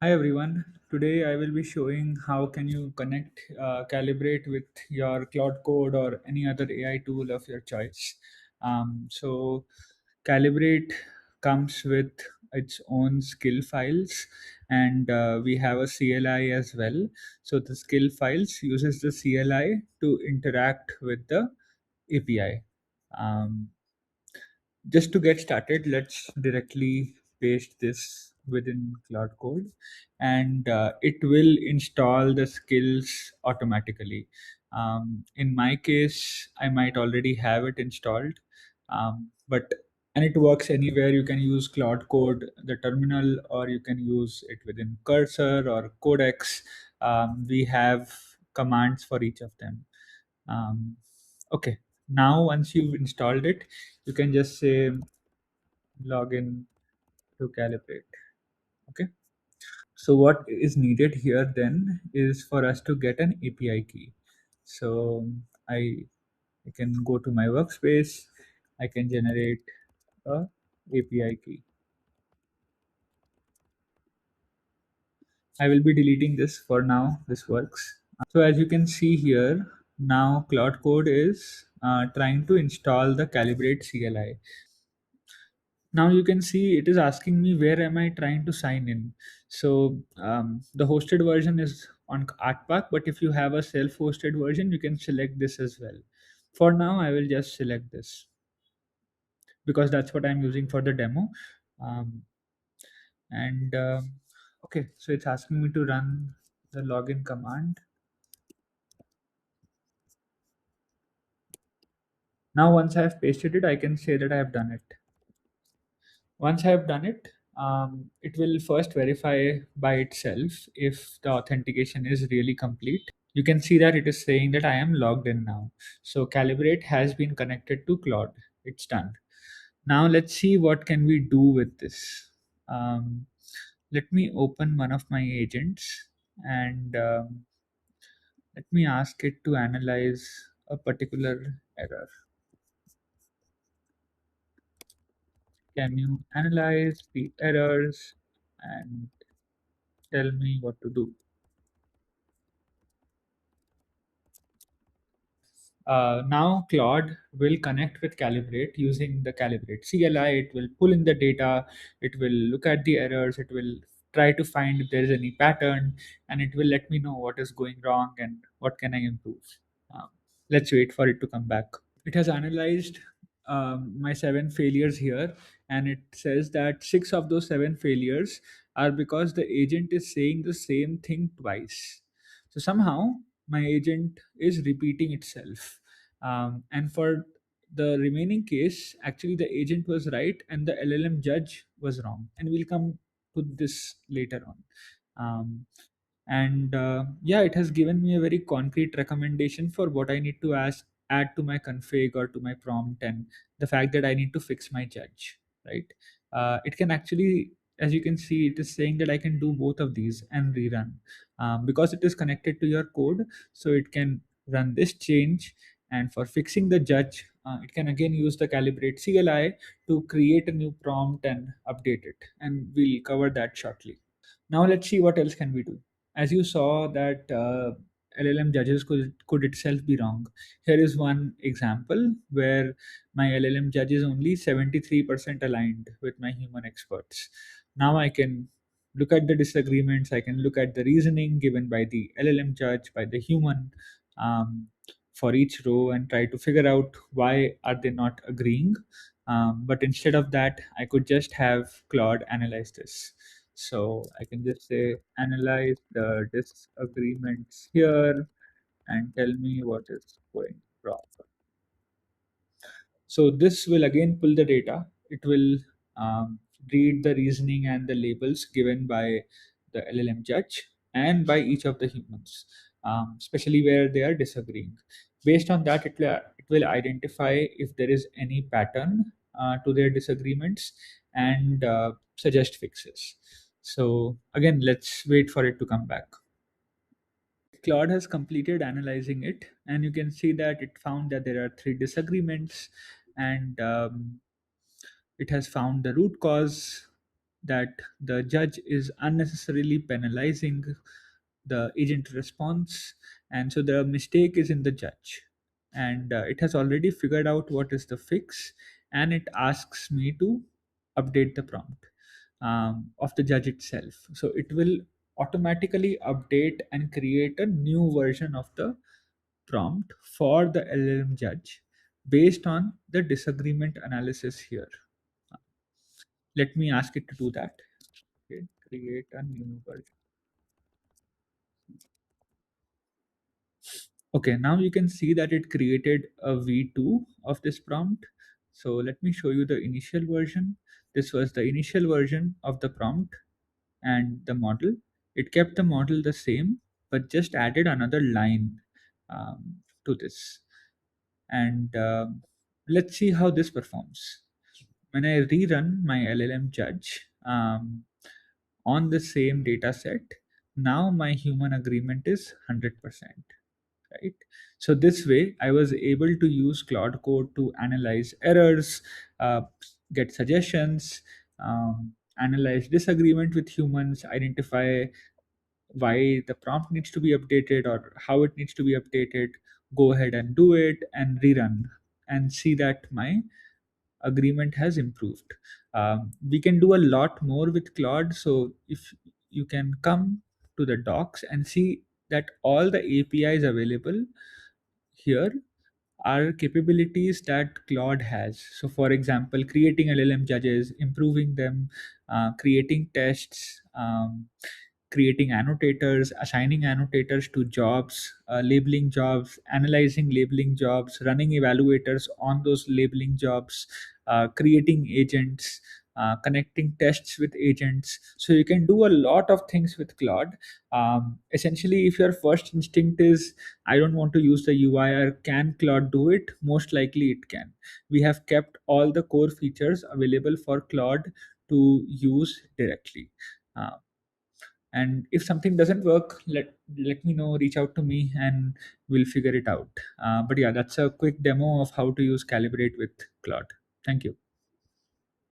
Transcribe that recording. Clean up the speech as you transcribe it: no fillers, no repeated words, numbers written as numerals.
Hi everyone. Today I will be showing how can you connect Calibrate with your Cloud Code or any other AI tool of your choice. So Calibrate comes with its own skill files, and we have a CLI as well. So the skill files uses the CLI to interact with the API. Um, just to get started, let's directly paste this within Cloud Code, and it will install the skills automatically. In my case, I might already have it installed, but and it works anywhere. You can use Cloud Code, the terminal, or you can use it within Cursor or Codex. We have commands for each of them. Um, okay, now once you've installed it, you can just say login to Calibrate. Okay, so what is needed here then is for us to get an API key. So I, I can go to my workspace, I can generate a API key. I will be deleting this for now. This works. So as you can see here, now Cloud Code is trying to install the Calibrate CLI. Now you can see it is asking me where am I trying to sign in. So the hosted version is on Artpark, but if you have a self-hosted version, you can select this as well. For now, I will just select this because that's what I'm using for the demo. Um, and Okay, so it's asking me to run the login command. Now once I have pasted it, I can say that I have done it. Once I have done it, it will first verify by itself if the authentication is really complete. You can see that it is saying that I am logged in now. So Calibrate has been connected to Claude. It's done. Now let's see what can we do with this. Um, Let me open one of my agents, and let me ask it to analyze a particular error. Can you analyze the errors and tell me what to do? Now Claude will connect with Calibrate using the Calibrate CLI. It will pull in the data, it will look at the errors, it will try to find if there is any pattern, and it will let me know what is going wrong and what can I improve. Um, let's wait for it to come back. It has analyzed my seven failures here, and it says that six of those seven failures are because the agent is saying the same thing twice. So somehow my agent is repeating itself. And for the remaining case, actually the agent was right and the LLM judge was wrong. And we'll come to this later on. And Yeah, it has given me a very concrete recommendation for what I need to add to my config or to my prompt, and the fact that I need to fix my judge, right? It can actually, as you can see, it is saying that I can do both of these and rerun, because it is connected to your code. So it can run this change, and for fixing the judge, it can again use the Calibrate CLI to create a new prompt and update it, and we'll cover that shortly. Now let's see what else can we do. As you saw that LLM judges could itself be wrong. Here is one example where my LLM judge is only 73% aligned with my human experts. Now I can look at the disagreements, I can look at the reasoning given by the LLM judge, by the human, um, for each row, and try to figure out why are they not agreeing. But instead of that, I could just have Claude analyze this. So I can just say analyze the disagreements here and tell me what is going wrong. So this will again pull the data. It will read the reasoning and the labels given by the LLM judge and by each of the humans, especially where they are disagreeing. Based on that, it will identify if there is any pattern to their disagreements and suggest fixes. So again, let's wait for it to come back. Claude has completed analyzing it, and you can see that it found that there are three disagreements, and it has found the root cause. that the judge is unnecessarily penalizing the agent response, and so the mistake is in the judge, and it has already figured out what is the fix, and it asks me to update the prompt of the judge itself. So it will automatically update and create a new version of the prompt for the LLM judge based on the disagreement analysis here. Let me ask it to do that. Okay, create a new version. Okay, now you can see that it created a V2 of this prompt. So let me show you the initial version. This was the initial version of the prompt and the model. It kept the model the same, but just added another line to this. And let's see how this performs. When I rerun my LLM judge on the same data set, now my human agreement is 100%. Right? So this way, I was able to use Claude Code to analyze errors, get suggestions, analyze disagreement with humans, identify why the prompt needs to be updated or how it needs to be updated, go ahead and do it and rerun and see that my agreement has improved. We can do a lot more with Claude. So if you can come to the docs and see that all the APIs available here are capabilities that Claude has. So, for example, creating LLM judges, improving them, creating tests, creating annotators, assigning annotators to jobs, labeling jobs, analyzing labeling jobs, running evaluators on those labeling jobs, creating agents, connecting tests with agents. So you can do a lot of things with Claude. Essentially, if your first instinct is, I don't want to use the UI, or can Claude do it? Most likely it can. We have kept all the core features available for Claude to use directly. Uh, and if something doesn't work, let me know, reach out to me, and we'll figure it out. But yeah, that's a quick demo of how to use Calibrate with Claude. Thank you.